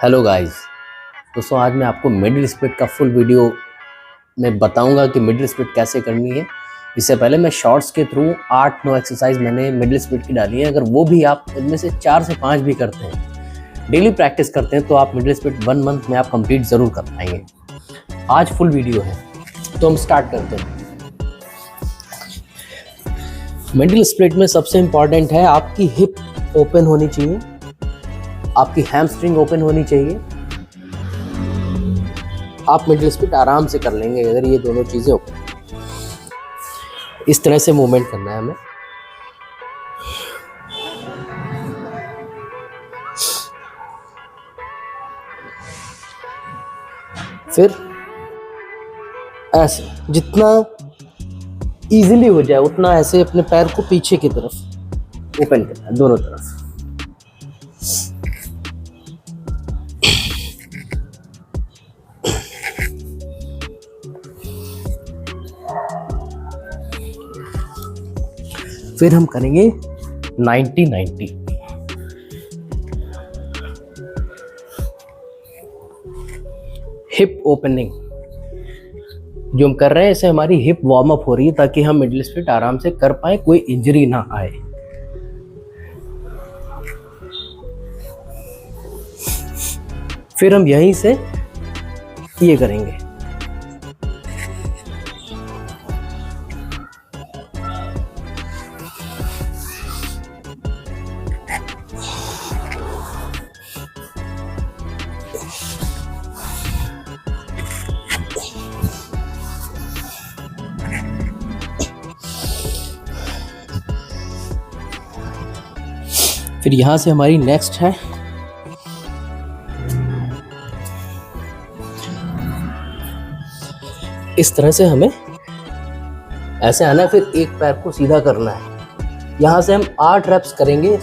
Hello guys. दोस्तों आज मैं आपको मिडिल स्प्लिट का फुल वीडियो में बताऊंगा कि मिडिल स्प्लिट कैसे करनी है। इससे पहले मैं शॉर्ट्स के थ्रू 8-9 एक्सरसाइज मैंने मिडिल स्प्लिट की डाली है। अगर वो भी आप उनमें से 4 से 5 भी करते हैं, डेली प्रैक्टिस करते हैं, तो आप मिडिल स्प्लिट 1 मंथ में आप कंप्लीट ज़रूर कर पाएंगे। आज फुल वीडियो है तो हम स्टार्ट करते हैं। मिडिल स्प्लिट में सबसे इम्पॉर्टेंट है आपकी हिप ओपन होनी चाहिए, आपकी हैमस्ट्रिंग ओपन होनी चाहिए। आप मिडिल स्प्लिट आराम से कर लेंगे अगर ये दोनों चीज़ें ओपन। इस तरह से मूवमेंट करना है हमें। फिर ऐसे जितना इजीली हो जाए उतना ऐसे अपने पैर को पीछे की तरफ ओपन करना है, दोनों तरफ। फिर हम करेंगे 90-90। हिप ओपनिंग जो हम कर रहे हैं, इससे हमारी हिप वार्म अप हो रही है ताकि हम मिडिल स्प्लिट आराम से कर पाए, कोई इंजरी ना आए। फिर हम यहीं से ये करेंगे। फिर यहां से हमारी नेक्स्ट है इस तरह से हमें ऐसे आना है। फिर एक पैर को सीधा करना है। यहां से हम 8 रेप्स करेंगे।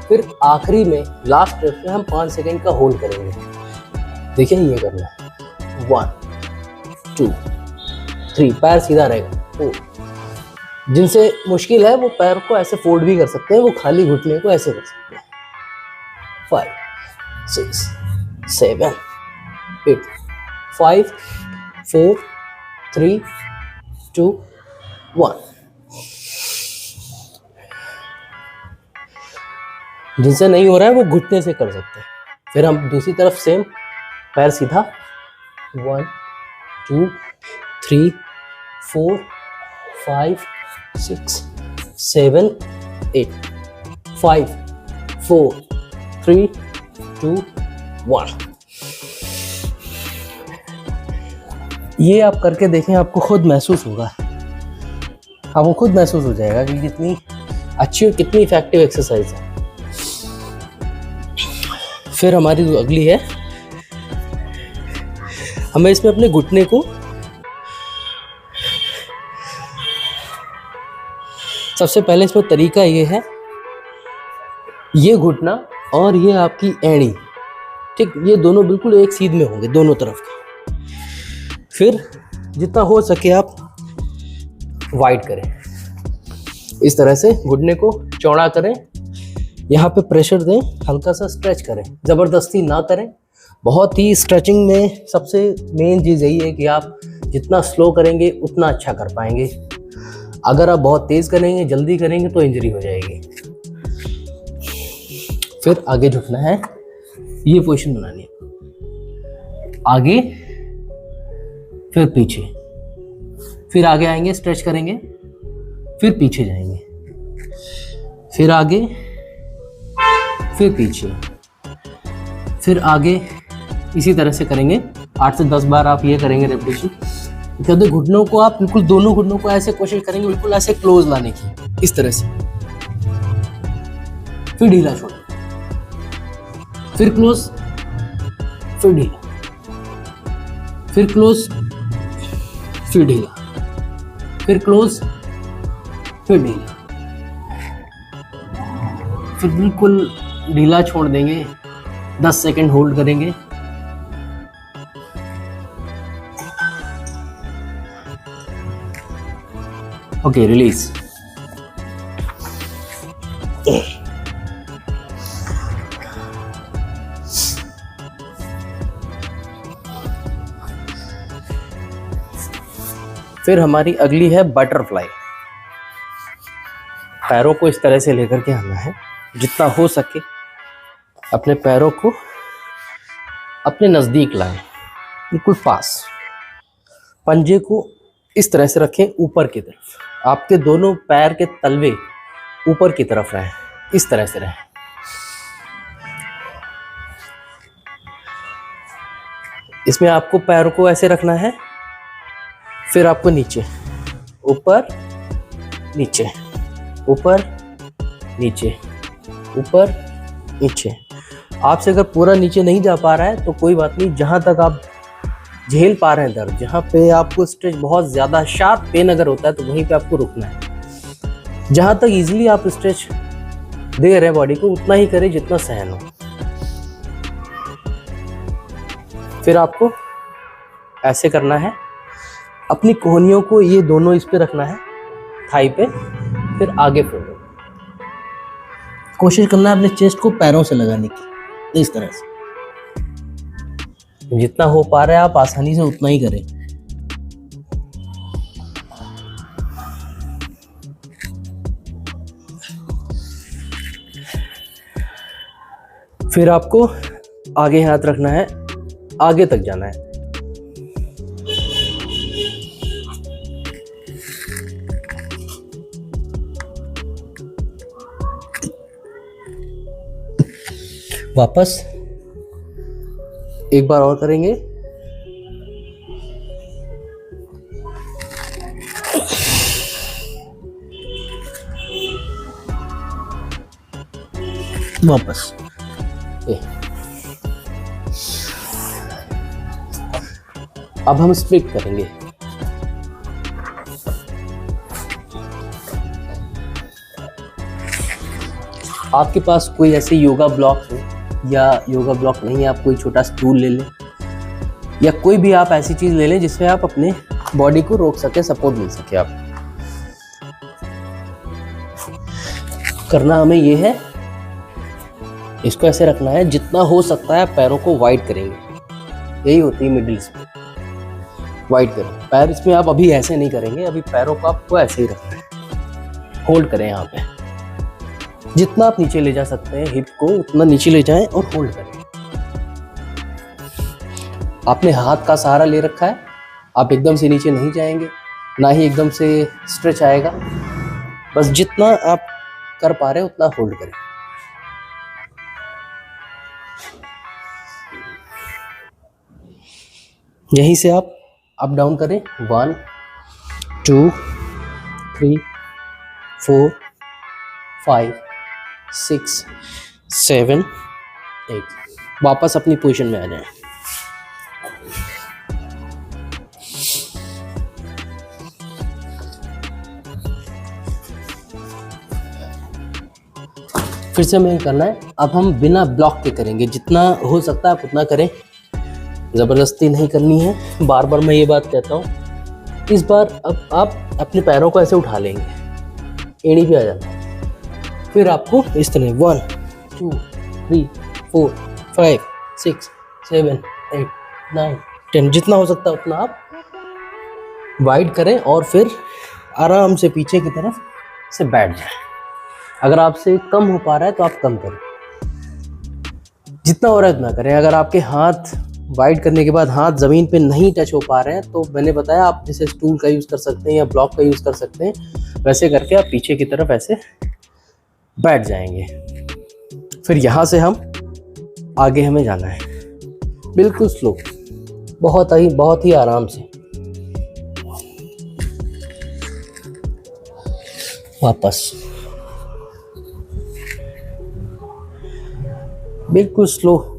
फिर आखिरी में लास्ट रेप में हम 5 सेकेंड का होल्ड करेंगे। देखिए ये करना है। 1 2 3, पैर सीधा रहेगा। 4, जिनसे मुश्किल है वो पैर को ऐसे फोल्ड भी कर सकते हैं, वो खाली घुटने को ऐसे कर सकते हैं। 5 6 7 8 5 4 3 2 1। जिनसे नहीं हो रहा है वो घुटने से कर सकते हैं। फिर हम दूसरी तरफ सेम, पैर सीधा। 1 2 3 4 5 6 7 8 5 4 3 2 1। ये आप करके देखें, आपको खुद महसूस होगा, आपको खुद महसूस हो जाएगा कि कितनी अच्छी और कितनी इफेक्टिव एक्सरसाइज है। फिर हमारी जो अगली है, हमें इसमें अपने घुटने को सबसे पहले इसमें तरीका ये है, ये घुटना और ये आपकी एड़ी, ठीक, ये दोनों बिल्कुल एक सीध में होंगे दोनों तरफ के। फिर जितना हो सके आप वाइड करें, इस तरह से घुटने को चौड़ा करें, यहाँ पे प्रेशर दें, हल्का सा स्ट्रेच करें, ज़बरदस्ती ना करें। बहुत ही स्ट्रेचिंग में सबसे मेन चीज़ यही है कि आप जितना स्लो करेंगे उतना अच्छा कर पाएंगे। अगर आप बहुत तेज़ करेंगे, जल्दी करेंगे तो इंजरी हो जाएगी। फिर आगे झुकना है, ये पोजीशन बनानी है। आगे फिर पीछे, फिर आगे आएंगे, स्ट्रेच करेंगे, फिर पीछे जाएंगे, फिर आगे, फिर पीछे, फिर आगे। इसी तरह से करेंगे 8 से 10 बार आप ये करेंगे रेपिटेशन। कहते घुटनों को आप बिल्कुल दोनों घुटनों को ऐसे कोशिश करेंगे बिल्कुल ऐसे क्लोज लाने की, इस तरह से। फिर ढीला छोड़ें, फिर क्लोज, फिर ढीला, फिर क्लोज, फिर ढीला, फिर क्लोज, फिर ढीला, फिर बिल्कुल ढीला छोड़ देंगे। 10 सेकेंड होल्ड करेंगे। Okay, release. फिर हमारी अगली है बटरफ्लाई। पैरों को इस तरह से लेकर के आना है, जितना हो सके अपने पैरों को अपने नज़दीक लाएं, बिल्कुल पास। पंजे को इस तरह से रखें ऊपर की तरफ, आपके दोनों पैर के तलवे ऊपर की तरफ रहें, इस तरह से रहें। इसमें आपको पैरों को ऐसे रखना है, फिर आपको नीचे, ऊपर नीचे, ऊपर नीचे, ऊपर नीचे। आपसे अगर पूरा नीचे नहीं जा पा रहा है तो कोई बात नहीं, जहाँ तक आप झेल पा रहे हैं दर्द, जहाँ पे आपको स्ट्रेच बहुत ज़्यादा शार्प पेन अगर होता है तो वहीं पे आपको रुकना है। जहाँ तक इजीली आप स्ट्रेच दे रहे हैं बॉडी को, उतना ही करें जितना सहन हो। फिर आपको ऐसे करना है, अपनी कोहनियों को ये दोनों इस पे रखना है, थाई पे, फिर आगे फोल्ड। कोशिश करना है अपने चेस्ट को पैरों से लगाने की, इस तरह से। जितना हो पा रहा है आप आसानी से उतना ही करें। फिर आपको आगे हाथ रखना है, आगे तक जाना है। वापस एक बार और करेंगे। वापस अब हम स्प्लिट करेंगे। आपके पास कोई ऐसे योगा ब्लॉक हो, या योगा ब्लॉक नहीं है, आप कोई छोटा स्टूल ले लें, या कोई भी आप ऐसी चीज ले लें जिसमें आप अपने बॉडी को रोक सके, सपोर्ट मिल सके। आप करना हमें ये है, इसको ऐसे रखना है, जितना हो सकता है पैरों को वाइड करेंगे। यही होती है मिडिल स्प्लिट, वाइड करें पैर। इसमें आप अभी ऐसे नहीं करेंगे, अभी पैरों को आपको ऐसे ही रखना है। होल्ड करें यहाँ पे, जितना आप नीचे ले जा सकते हैं हिप को उतना नीचे ले जाएं और होल्ड करें। आपने हाथ का सहारा ले रखा है, आप एकदम से नीचे नहीं जाएंगे, ना ही एकदम से स्ट्रेच आएगा। बस जितना आप कर पा रहे हैं उतना होल्ड करें। यहीं से आप अप डाउन करें, 1 2 3 4 5 6 7 8। वापस अपनी पोजीशन में आ जाएं। फिर से हमें करना है, अब हम बिना ब्लॉक के करेंगे। जितना हो सकता है आप उतना करें, ज़बरदस्ती नहीं करनी है। बार बार मैं ये बात कहता हूँ। इस बार अब आप अपने पैरों को ऐसे उठा लेंगे, एड़ी पे आ जाना। फिर आपको इस तरह 1 2 3 4 5 6 7 8 9 10, जितना हो सकता है उतना आप वाइड करें और फिर आराम से पीछे की तरफ से बैठ जाए। अगर आपसे कम हो पा रहा है तो आप कम करें, जितना हो रहा है उतना करें। अगर आपके हाथ वाइड करने के बाद हाथ ज़मीन पे नहीं टच हो पा रहे हैं तो मैंने बताया आप जैसे स्टूल का यूज़ कर सकते हैं या ब्लॉक का यूज़ कर सकते हैं। वैसे करके आप पीछे की तरफ ऐसे बैठ जाएंगे। फिर यहाँ से हम आगे हमें जाना है, बिल्कुल स्लो, बहुत ही आराम से। वापस बिल्कुल स्लो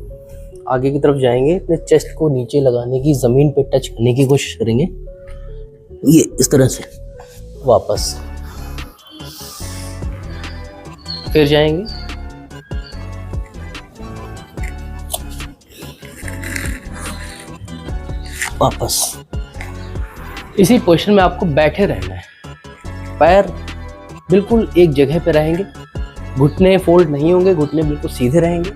आगे की तरफ जाएंगे। अपने चेस्ट को नीचे लगाने की, ज़मीन पे टच करने की कोशिश करेंगे, ये इस तरह से। वापस फिर जाएंगे, वापस। इसी पोजीशन में आपको बैठे रहना है। पैर बिल्कुल एक जगह पे रहेंगे, घुटने फोल्ड नहीं होंगे, घुटने बिल्कुल सीधे रहेंगे।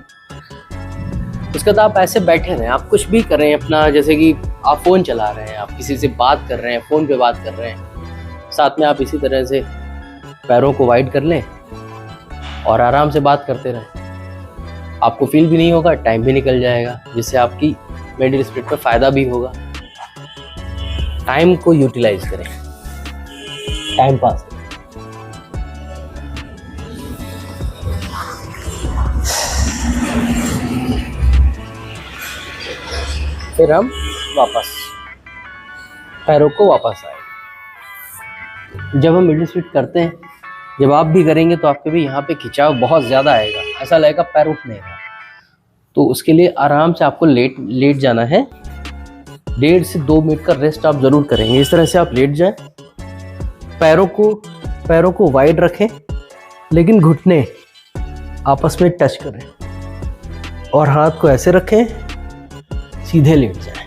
उसके बाद आप ऐसे बैठे रहें। आप कुछ भी करें अपना, जैसे कि आप फ़ोन चला रहे हैं, आप किसी से बात कर रहे हैं, फ़ोन पे बात कर रहे हैं, साथ में आप इसी तरह से पैरों को वाइड कर लें और आराम से बात करते रहें। आपको फील भी नहीं होगा, टाइम भी निकल जाएगा, जिससे आपकी मिडिल स्प्लिट पर फ़ायदा भी होगा। टाइम को यूटिलाइज करें, टाइम पास करें। फिर हम वापस पैरों को वापस आए। जब हम मिडिल स्प्लिट करते हैं, जब आप भी करेंगे तो आपके भी यहाँ पे खिंचाव बहुत ज़्यादा आएगा, ऐसा लगेगा पैर उठ नहीं रहा। तो उसके लिए आराम से आपको लेट जाना है। 1.5 से 2 मिनट का रेस्ट आप ज़रूर करेंगे। इस तरह से आप लेट जाएं, पैरों को वाइड रखें, लेकिन घुटने आपस में टच करें और हाथ को ऐसे रखें, सीधे लेट जाएं।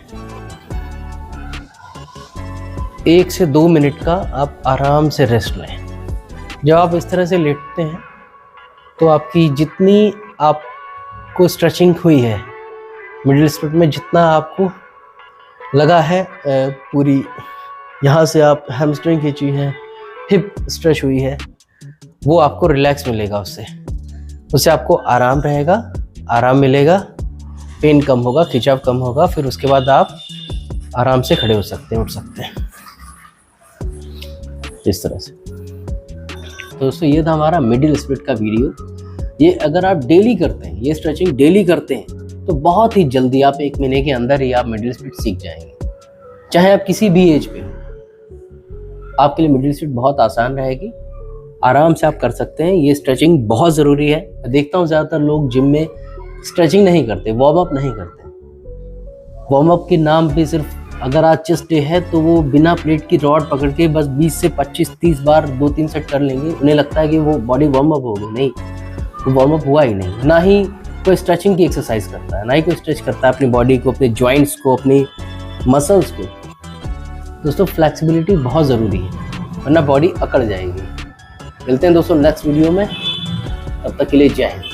1 से 2 मिनट का आप आराम से रेस्ट लें। जब आप इस तरह से लेटते हैं तो आपकी जितनी आपको स्ट्रेचिंग हुई है मिडिल स्प्लिट में, जितना आपको लगा है पूरी यहाँ से आप हैमस्ट्रिंग खींची है, हिप स्ट्रेच हुई है, वो आपको रिलैक्स मिलेगा। उससे आपको आराम रहेगा, आराम मिलेगा, पेन कम होगा, खिंचाव कम होगा। फिर उसके बाद आप आराम से खड़े हो सकते हैं, उठ सकते हैं इस तरह से। तो दोस्तों ये था हमारा मिडिल स्प्लिट का वीडियो। ये अगर आप डेली करते हैं, ये स्ट्रेचिंग डेली करते हैं, तो बहुत ही जल्दी आप 1 महीने के अंदर ही आप मिडिल स्प्लिट सीख जाएंगे। चाहे आप किसी भी एज पे हो, आपके लिए मिडिल स्प्लिट बहुत आसान रहेगी, आराम से आप कर सकते हैं। ये स्ट्रेचिंग बहुत ज़रूरी है। देखता हूँ ज़्यादातर लोग जिम में स्ट्रेचिंग नहीं करते, वार्म अप नहीं करते। वार्म अप के नाम पे सिर्फ अगर आज चेस्ट डे है तो वो बिना प्लेट की रॉड पकड़ के बस 20 से 25-30 बार 2-3 सेट कर लेंगे। उन्हें लगता है कि वो बॉडी वार्म अप हो गई। नहीं, वो वार्म अप हुआ ही नहीं। ना ही कोई स्ट्रेचिंग की एक्सरसाइज करता है, ना ही कोई स्ट्रेच करता है अपनी बॉडी को, अपने जॉइंट्स को, अपनी मसल्स को। दोस्तों फ्लेक्सिबिलिटी बहुत ज़रूरी है, वरना बॉडी अकड़ जाएगी। मिलते हैं दोस्तों नेक्स्ट वीडियो में, तब तक के लिए जय हिंद।